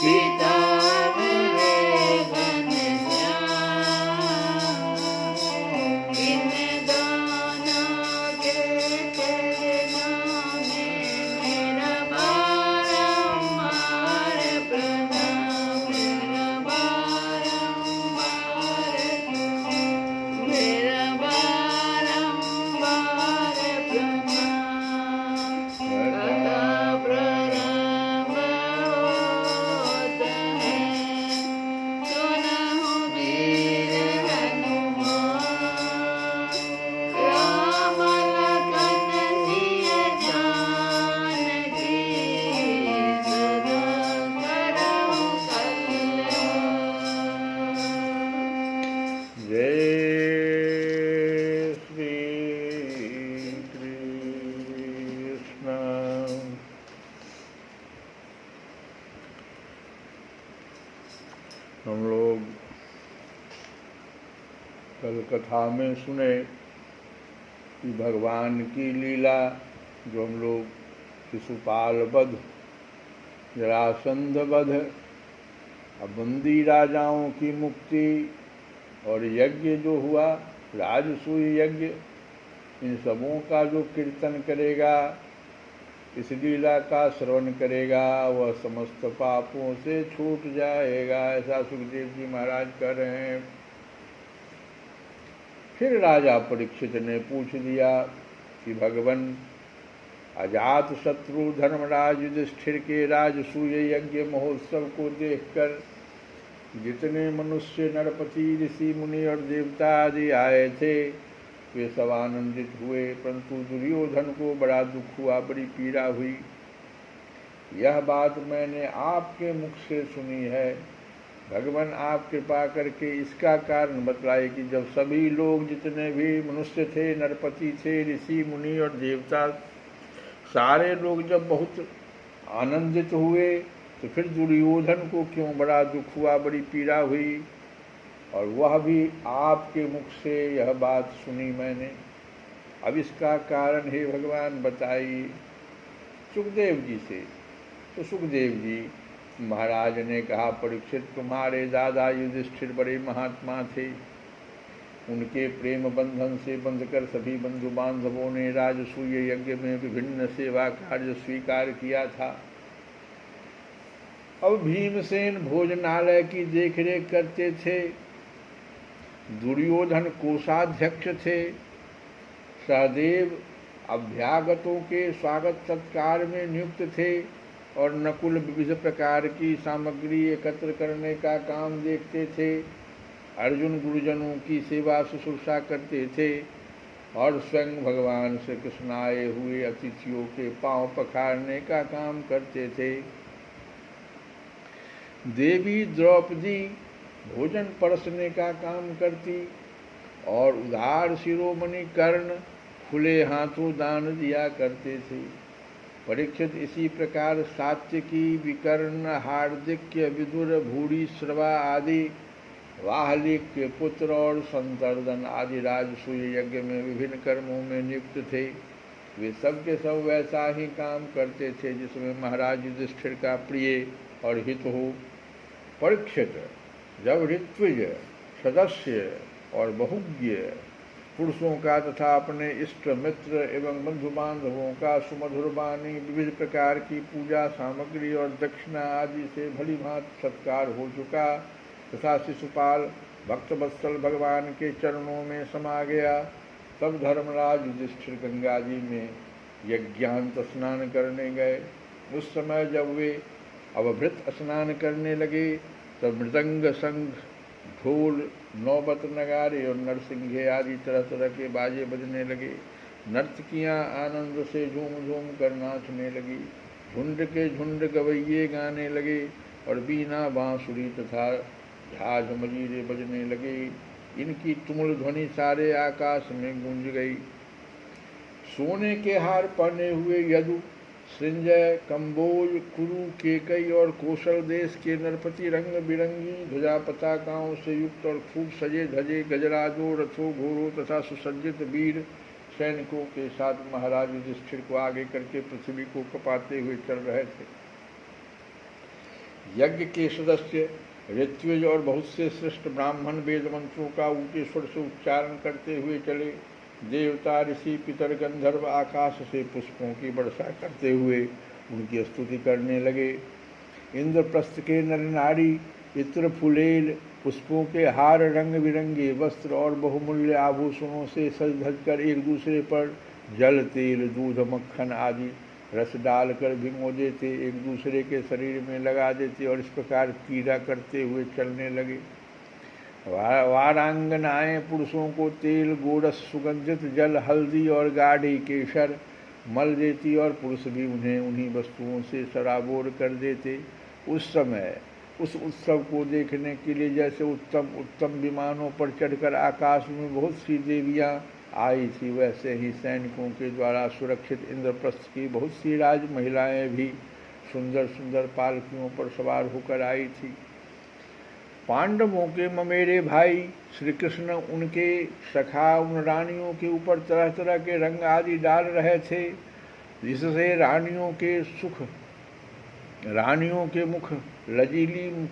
सीता मेरे घनश्याम, इन दोनों के चरणों में मेरा बारंबार प्रणाम, मेरा बारंबार प्रणाम। कथा प्रारंभ होत है, सुनहु वीर हनुमान, राम लखन सिय जानकी, सदा करहु कल्याण। जय श्री कृष्ण। हम लोग कल कथा में सुने कि भगवान की लीला, जो हम लोग शिशुपाल वध, जरासंध वध, बंदी राजाओं की मुक्ति और यज्ञ जो हुआ, राजसूय यज्ञ, इन सबों का जो कीर्तन करेगा, इस लीला का श्रवण करेगा, वह समस्त पापों से छूट जाएगा, ऐसा सुखदेव जी महाराज कह रहे हैं। फिर राजा परीक्षित ने पूछ दिया कि भगवान, अजात शत्रु धर्मराज युधिष्ठिर के राजसूय यज्ञ महोत्सव को देखकर जितने मनुष्य, नरपति, ऋषि, मुनि और देवता आदि आए थे, वे सब आनंदित हुए, परंतु दुर्योधन को बड़ा दुख हुआ, बड़ी पीड़ा हुई। यह बात मैंने आपके मुख से सुनी है। भगवान, आप कृपा करके इसका कारण बतलाए कि जब सभी लोग, जितने भी मनुष्य थे, नरपति थे, ऋषि, मुनि और देवता, सारे लोग जब बहुत आनंदित हुए, तो फिर दुर्योधन को क्यों बड़ा दुख हुआ, बड़ी पीड़ा हुई? और वह भी आपके मुख से यह बात सुनी मैंने। अब इसका कारण हे भगवान बताइए सुखदेव जी से। तो सुखदेव जी महाराज ने कहा, परीक्षित, तुम्हारे दादा युधिष्ठिर बड़े महात्मा थे। उनके प्रेम बंधन से बंधकर सभी बंधु बांधवों ने राजसूय यज्ञ में विभिन्न सेवा कार्य स्वीकार किया था। अब भीमसेन भोजनालय की देखरेख करते थे, दुर्योधन कोषाध्यक्ष थे, सहदेव अभ्यागतों के स्वागत सत्कार में नियुक्त थे, और नकुल विविध प्रकार की सामग्री एकत्र करने का काम देखते थे। अर्जुन गुरुजनों की सेवा शुश्रूषा करते थे, और स्वयं भगवान श्री कृष्ण आए हुए अतिथियों के पांव पखारने का काम करते थे। देवी द्रौपदी भोजन परसने का काम करती, और उदार शिरोमणि कर्ण खुले हाथों दान दिया करते थे। परीक्षित, इसी प्रकार सात्यकी, विकर्ण, हार्दिक्य, विदुर, भूरी, श्रवा आदि वाहलिक के पुत्र और संतर्दन आदि राजसूय यज्ञ में विभिन्न कर्मों में नियुक्त थे। वे सब के सब वैसा ही काम करते थे जिसमें महाराज युधिष्ठिर का प्रिय और हित हो। परीक्षित, जब ऋत्विज, सदस्य और बहुज्ञ पुरुषों का तथा अपने इष्ट मित्र एवं बंधु बांधवों का सुमधुर वाणी, विविध प्रकार की पूजा सामग्री और दक्षिणा आदि से भली भांति सत्कार हो चुका, तथा शिशुपाल भक्तवत्सल भगवान के चरणों में समा गया, तब धर्मराज युधिष्ठिर गंगा जी में यज्ञांत स्नान करने गए। उस समय जब वे अवभृत स्नान करने लगे, तब मृदंग, शंख, ढोल, नौबत, नगारे और नरसिंघे आदि तरह तरह के बाजे बजने लगे। नर्तकियाँ आनंद से झूम झूम कर नाचने लगी, झुंड के झुंड गवैये गाने लगे, और बीना, बांसुरी तथा झाझ मजीरे बजने लगे। इनकी तुमुल ध्वनि सारे आकाश में गूंज गई। सोने के हार पहने हुए यदु, संजय, कंबोज, कुरु, केकई और कौशल देश के नरपति रंग बिरंगी ध्वजा पताकाओं से युक्त और खूब सजे धजे गजराजों, रथों, घोड़ों तथा सुसज्जित वीर सैनिकों के साथ महाराज युधिष्ठिर को आगे करके पृथ्वी को कपाते हुए चल रहे थे। यज्ञ के सदस्य ऋत्विज और बहुत से श्रेष्ठ ब्राह्मण वेद मंत्रों का ऊंचे स्वर से उच्चारण करते हुए चले। देवता, ऋषि, पितर, गंधर्व आकाश से पुष्पों की वर्षा करते हुए उनकी स्तुति करने लगे। इंद्रप्रस्थ के नर नारी इत्र फुलेल पुष्पों के हार, रंग बिरंगे वस्त्र और बहुमूल्य आभूषणों से सज धज कर एक दूसरे पर जल, तेल, दूध, मक्खन आदि रस डालकर भिगो देते, एक दूसरे के शरीर में लगा देते और इस प्रकार क्रीड़ा करते हुए चलने लगे। वारांगनाएं पुरुषों को तेल, गोरस, सुगंधित जल, हल्दी और गाढ़ी केसर मल देती और पुरुष भी उन्हें उन्हीं वस्तुओं से सराबोर कर देते। उस समय उस उत्सव को देखने के लिए जैसे उत्तम उत्तम विमानों पर चढ़कर आकाश में बहुत सी देवियां आई थी, वैसे ही सैनिकों के द्वारा सुरक्षित इंद्रप्रस्थ की बहुत सी राज महिलाएं भी सुंदर सुंदर पालकियों पर सवार होकर आई थी। पांडवों के ममेरे भाई श्री कृष्ण उनके सखा उन रानियों के ऊपर तरह तरह के रंग आदि डाल रहे थे, जिससे रानियों के मुख लजीली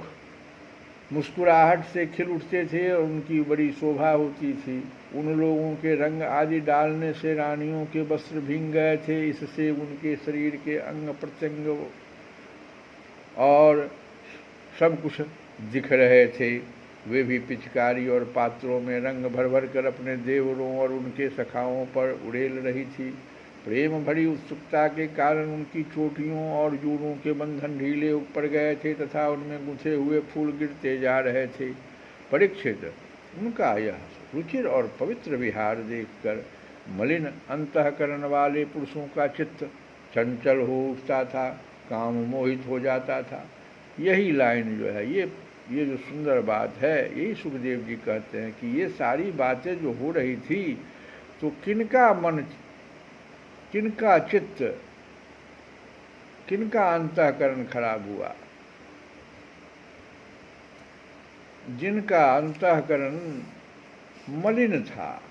मुस्कुराहट से खिल उठते थे और उनकी बड़ी शोभा होती थी। उन लोगों के रंग आदि डालने से रानियों के वस्त्र भीग गए थे, इससे उनके शरीर के अंग प्रत्यंग और सब कुछ दिख रहे थे। वे भी पिचकारी और पात्रों में रंग भर भर कर अपने देवरों और उनके सखाओं पर उड़ेल रही थी। प्रेम भरी उत्सुकता के कारण उनकी चोटियों और जूड़ों के बंधन ढीले पड़ गए थे तथा उनमें गुंथे हुए फूल गिरते जा रहे थे। परीक्षित, उनका यह रुचिर और पवित्र विहार देखकर मलिन अंतःकरण वाले पुरुषों का चित्त चंचल हो उठता था, काम मोहित हो जाता था। यही लाइन जो है, ये जो सुंदर बात है, यही सुखदेव जी कहते हैं कि ये सारी बातें जो हो रही थी तो किनका मन, किनका चित्त, किनका अंतःकरण खराब हुआ? जिनका अंतःकरण मलिन था।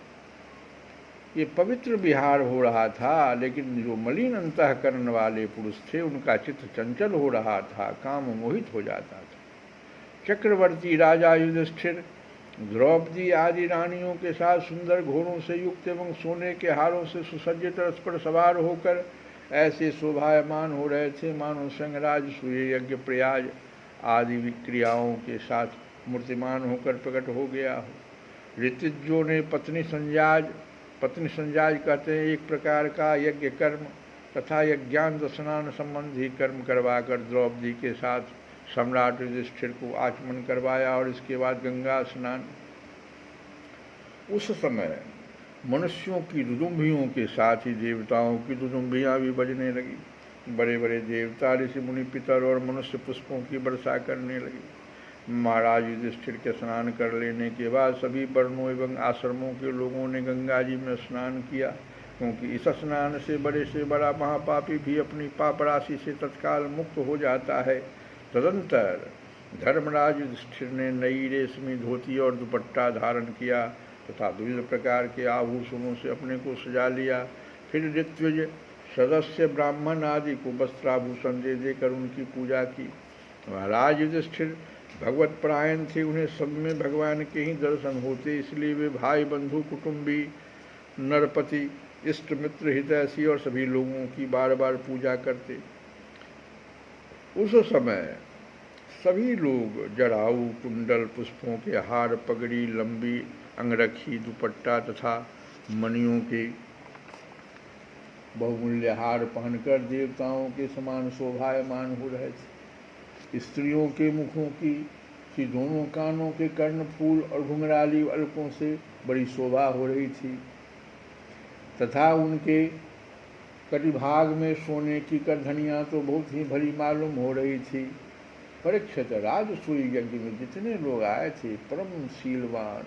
ये पवित्र विहार हो रहा था, लेकिन जो मलिन अंतःकरण वाले पुरुष थे उनका चित्त चंचल हो रहा था, काम मोहित हो जाता था। चक्रवर्ती राजा युधिष्ठिर द्रौपदी आदि रानियों के साथ सुंदर घोड़ों से युक्त एवं सोने के हारों से सुसज्जित रथ पर सवार होकर ऐसे शोभायमान हो रहे थे मानो संगराज सूर्य यज्ञ प्रयाज आदि विक्रियाओं के साथ मूर्तिमान होकर प्रकट हो गया हो। ऋतिज्यों ने पत्नी संजाज कहते हैं एक प्रकार का यज्ञ कर्म तथा यज्ञांत स्नान संबंधी कर्म करवाकर द्रौपदी के साथ सम्राट युधिष्ठिर को आचमन करवाया और इसके बाद गंगा स्नान। उस समय मनुष्यों की दुदुम्भियों के साथ ही देवताओं की दुदुम्भियाँ भी बजने लगी। बड़े बड़े देवता, ऋषि, मुनि, पितर और मनुष्य पुष्पों की वर्षा करने लगे। महाराज युधिष्ठिर के स्नान कर लेने के बाद सभी वर्णों एवं आश्रमों के लोगों ने गंगा जी में स्नान किया, क्योंकि इस स्नान से बड़ा महापापी भी अपनी पाप राशि से तत्काल मुक्त हो जाता है। तदंतर धर्मराज युधिष्ठिर ने नई रेशमी धोती और दुपट्टा धारण किया तथा विविध प्रकार के आभूषणों से अपने को सजा लिया। फिर ऋत्विज सदस्य ब्राह्मण आदि को वस्त्राभूषण दे देकर उनकी पूजा की। महाराज युधिष्ठिर भगवत परायण थे, उन्हें सब में भगवान के ही दर्शन होते, इसलिए वे भाई, बंधु, कुटुंबी, नरपति, इष्ट मित्र, हितैषी और सभी लोगों की बार बार पूजा करते। उस समय सभी लोग जड़ाऊ, कुंडल, पुष्पों के हार, पगड़ी, लंबी अंगरखी, दुपट्टा तथा मणियों के बहुमूल्य हार पहनकर देवताओं के समान शोभायमान हो रहे थे। स्त्रियों के मुखों की दोनों कानों के कर्ण फूल और घुंघराली अलकों से बड़ी शोभा हो रही थी तथा उनके कटिभाग में सोने की करधनियाँ तो बहुत ही भली मालूम हो रही थी। परीक्षित, राजसूय यज्ञ में जितने लोग आए थे, परम शीलवान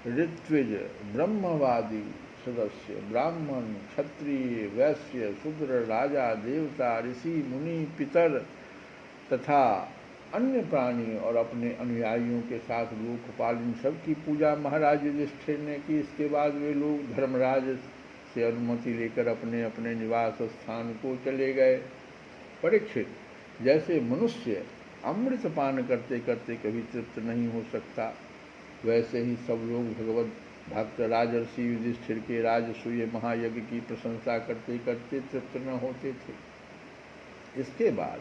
ऋत्विज, ब्रह्मवादी सदस्य, ब्राह्मण, क्षत्रिय, वैश्य, शूद्र, राजा, देवता, ऋषि, मुनि, पितर तथा अन्य प्राणी और अपने अनुयायियों के साथ लोकपाल, इन सब की पूजा महाराज युधिष्ठिर ने की। इसके बाद वे लोग धर्मराज से अनुमति लेकर अपने अपने निवास स्थान को चले गए। परीक्षित, जैसे मनुष्य अमृत पान करते करते कभी तृप्त नहीं हो सकता, वैसे ही सब लोग भगवत भक्त राजर्षि युधिष्ठिर के राजसूय महायज्ञ की प्रशंसा करते करते तृप्त न होते थे। इसके बाद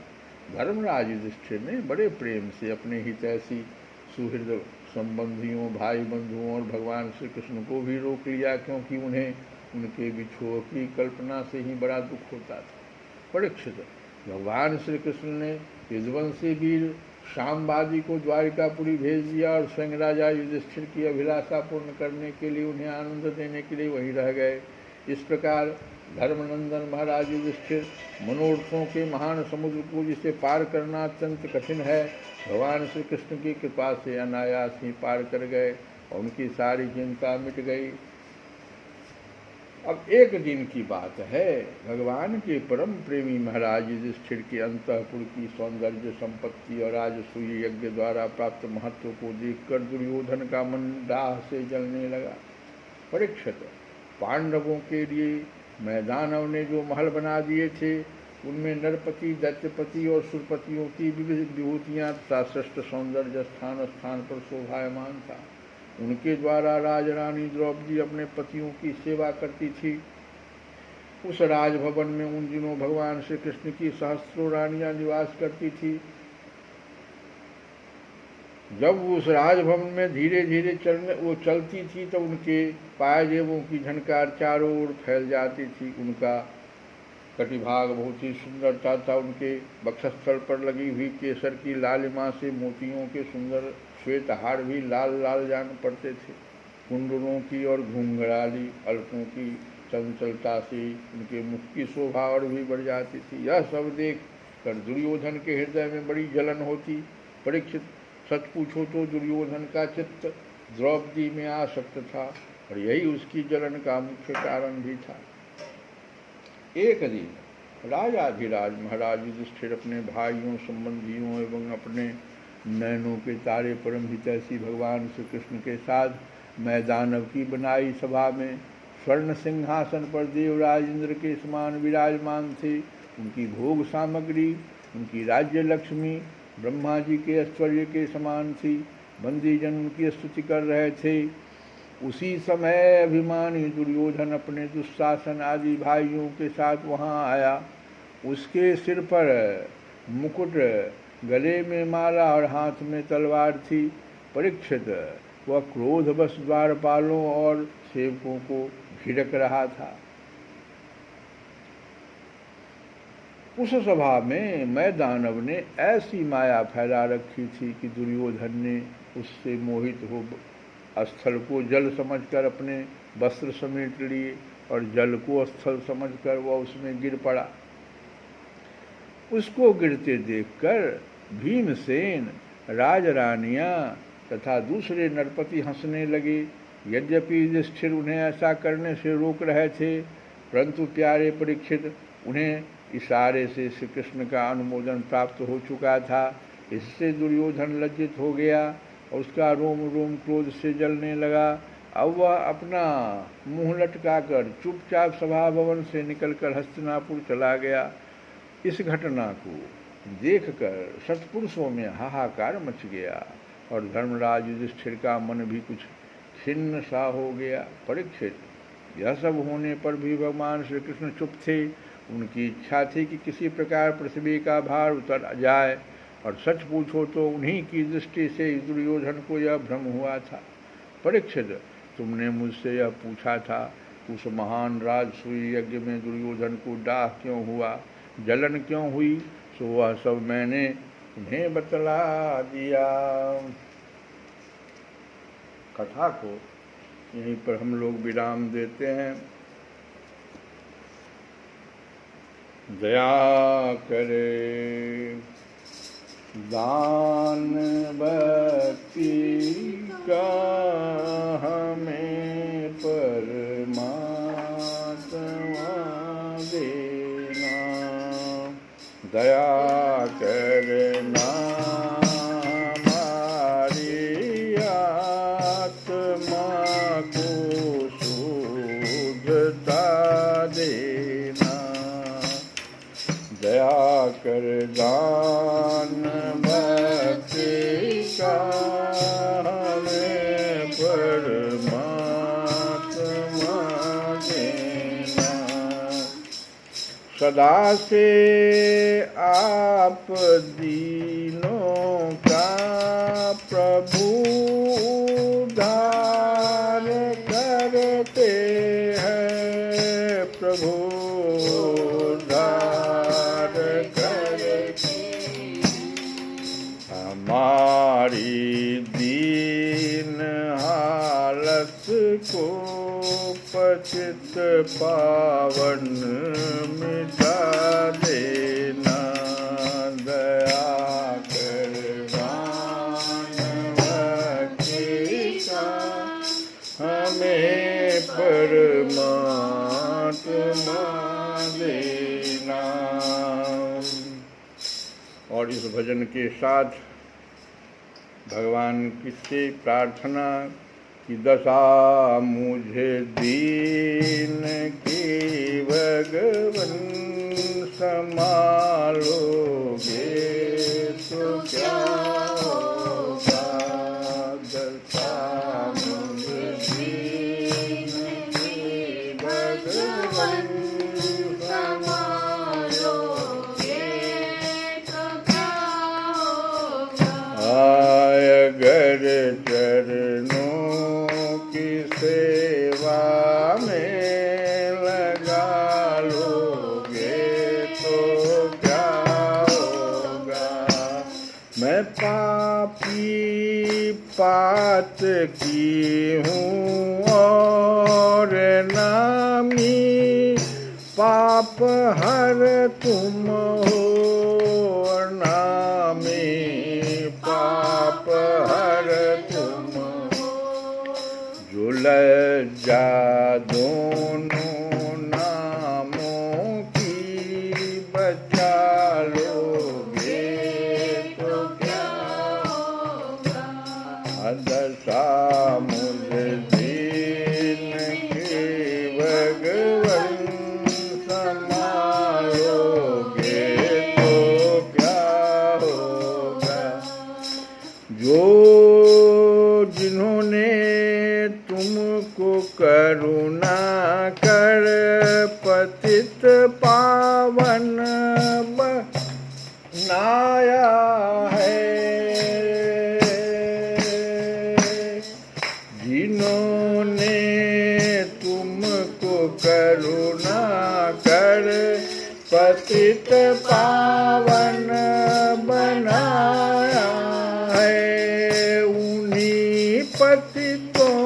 धर्मराज युधिष्ठिर ने बड़े प्रेम से अपने हितैषी सुहृद संबंधियों, भाई बंधुओं और भगवान श्री कृष्ण को भी रोक लिया, क्योंकि उन्हें उनके बिछोह की कल्पना से ही बड़ा दुख होता था। परीक्षित, भगवान श्री कृष्ण ने यदुवंशी वीर शामवादी को द्वारिकापुरी भेज दिया और स्वयं राजा युधिष्ठिर की अभिलाषा पूर्ण करने के लिए उन्हें आनंद देने के लिए वहीं रह गए। इस प्रकार धर्मनंदन महाराज युधिष्ठिर मनोरथों के महान समुद्र को जिसे पार करना अत्यंत कठिन है, भगवान श्री कृष्ण की कृपा से अनायास ही पार कर गए और उनकी सारी चिंता मिट गई। अब एक दिन की बात है, भगवान के परम प्रेमी महाराज युधिष्ठिर के अंतःपुर की सौंदर्य संपत्ति और राजसूय यज्ञ द्वारा प्राप्त महत्व को देखकर दुर्योधन का मन दाह से जलने लगा। परीक्षित, पांडवों के लिए मैदानव ने जो महल बना दिए थे उनमें नरपति, दैत्यपति और सुरपतियों की विविध विभूतियाँ तथा श्रेष्ठ सौंदर्य स्थान स्थान पर शोभायमान था। उनके द्वारा राजरानी द्रौपदी अपने पतियों की सेवा करती थी। उस राजभवन में उन दिनों भगवान श्री कृष्ण की सहस्त्रों रानियां निवास करती थी। जब उस राजभवन में धीरे धीरे वो चलती थी तो उनके पायजेबों की झनकार चारों ओर फैल जाती थी। उनका कटिभाग बहुत ही सुंदरता था। उनके वक्षस्थल पर लगी हुई केसर की लालिमा से मोतियों के सुंदर श्वेत हार भी लाल लाल जान पड़ते थे। कुंडलों की और घुंघराली अलकों की चंचलता से उनके मुख की शोभा और भी बढ़ जाती थी। यह सब देख कर दुर्योधन के हृदय में बड़ी जलन होती। परीक्षित, सच पूछो तो दुर्योधन का चित्त द्रौपदी में आसक्त था और यही उसकी जलन का मुख्य कारण भी था। एक दिन राजाधिराज महाराज युधिष्ठिर अपने भाइयों, संबंधियों एवं अपने नैनों के तारे परम हितैषी भगवान श्री कृष्ण के साथ मैदानव की बनाई सभा में स्वर्ण सिंहासन पर देवराज इंद्र के समान विराजमान थे। उनकी भोग सामग्री, उनकी राज्य लक्ष्मी ब्रह्मा जी के ऐश्वर्य के समान थी। बंदीजन उनकी स्तुति कर रहे थे। उसी समय अभिमानी दुर्योधन अपने दुशासन आदि भाइयों के साथ वहां आया। उसके सिर पर मुकुट, गले में माला और हाथ में तलवार थी। परीक्षित, वह क्रोधवश द्वारपालों और सेवकों को घिड़क रहा था। उस सभा में मैदानव ने ऐसी माया फैला रखी थी कि दुर्योधन ने उससे मोहित हो स्थल को जल समझकर अपने वस्त्र समेट लिए और जल को स्थल समझकर वह उसमें गिर पड़ा। उसको गिरते देखकर भीमसेन, राजरानियां तथा दूसरे नरपति हंसने लगे। यद्यपि युधिष्ठिर उन्हें ऐसा करने से रोक रहे थे, परंतु प्यारे परीक्षित, उन्हें इशारे से श्री कृष्ण का अनुमोदन प्राप्त हो चुका था। इससे दुर्योधन लज्जित हो गया और उसका रोम रोम क्रोध से जलने लगा। अब वह अपना मुंह लटकाकर चुपचाप सभा भवन से निकलकर हस्तिनापुर चला गया। इस घटना को देखकर सत्पुरुषों में हाहाकार मच गया और धर्मराज युधिष्ठिर का मन भी कुछ खिन्न सा हो गया। परीक्षित, यह सब होने पर भी भगवान श्री कृष्ण चुप थे। उनकी इच्छा थी कि किसी प्रकार पृथ्वी का भार उतर जाए और सच पूछो तो उन्हीं की दृष्टि से दुर्योधन को यह भ्रम हुआ था। परीक्षित, तुमने मुझसे यह पूछा था, उस महान राजसूय यज्ञ में दुर्योधन को डाह क्यों हुआ, जलन क्यों हुई, सो वह सब मैंने उन्हें बतला दिया। कथा को यहीं पर हम लोग विराम देते हैं। दया करे दान भक्ति का हमें परमात्मा देना, दया करना हमारी आत्मा को शुद्धता देना, दया कर दान का हमें परमात्मा देना। सदा से आप दीनों का प्रभु उद्धार करते हैं, प्रभु उद्धार करते। हमारी दीन हालत को पतित पावन मिटा देना। दया कर मानव का हमें परमात्मा देना। और इस भजन के साथ भगवान किससे प्रार्थना कि दशा मुझे दीन की भगवन संभालोगे तो क्या होगा। दशा मुझे दीन की भगवन संभालोगे तो क्या होगा। अगर चरणों की सेवा में लगा लोगे तो क्या होगा। मैं पापी पात की हूँ और नामी पाप हर तुम हो, नामी पाप हर तुम हो। जो लज्जा दोनों नामों की बचा लोगे तो क्या होगा। दशा मुझे दीन के भगवन संभालोगे तो क्या होगा। जो जिन्होंने तुमको करुणा कर पतित पावन बनाया है, जिन्होंने तुमको करुणा कर पतित पावन बनाया है, उन्हीं पतितों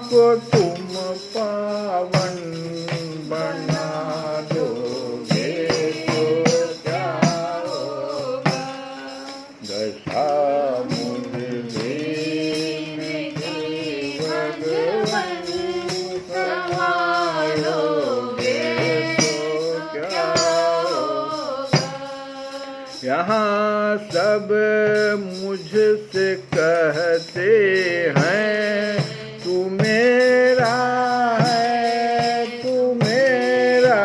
को तुम पावन बना दोगे तो क्या होगा। दशा मुझे दीन की भगवन संभालोगे तो क्या होगा। यहाँ सब मुझसे कहते हैं तू मेरा है, तू मेरा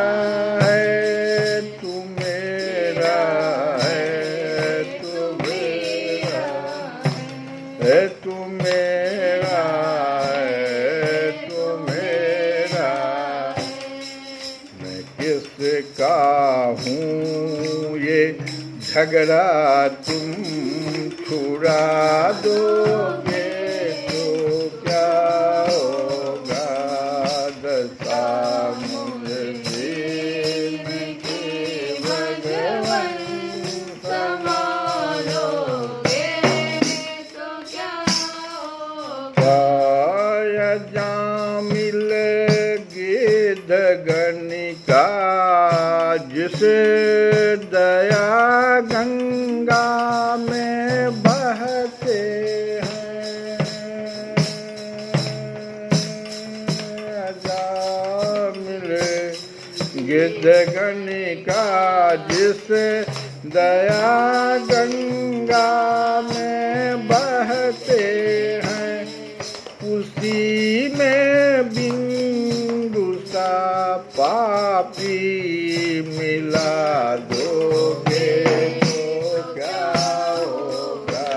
है, तू मेरा है, तू मेरा है, तू मेरा है, तू मेरा। मैं किसका हूँ ये झगड़ा तुम छुड़ा दोगे तो क्या होगा। दशा मुझे दीन के भगवन संभालोगे तो क्या होगा। जा मिल गिद्धगणिका जिसे दया गंगा में बहते हैं। जा मिले गिद्धगणिका जिसे दया गंगा में बहते हैं, उसी में बिंदु सा पापी मिला दोगे तो क्या होगा।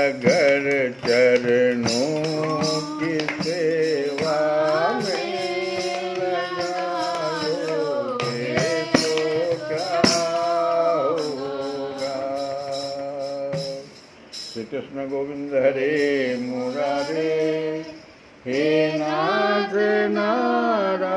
अगर चरणों की सेवा में लगाओगे तो क्या होगा। श्री कृष्ण गोविंद हरे मुरारे, हे नाथ नारायण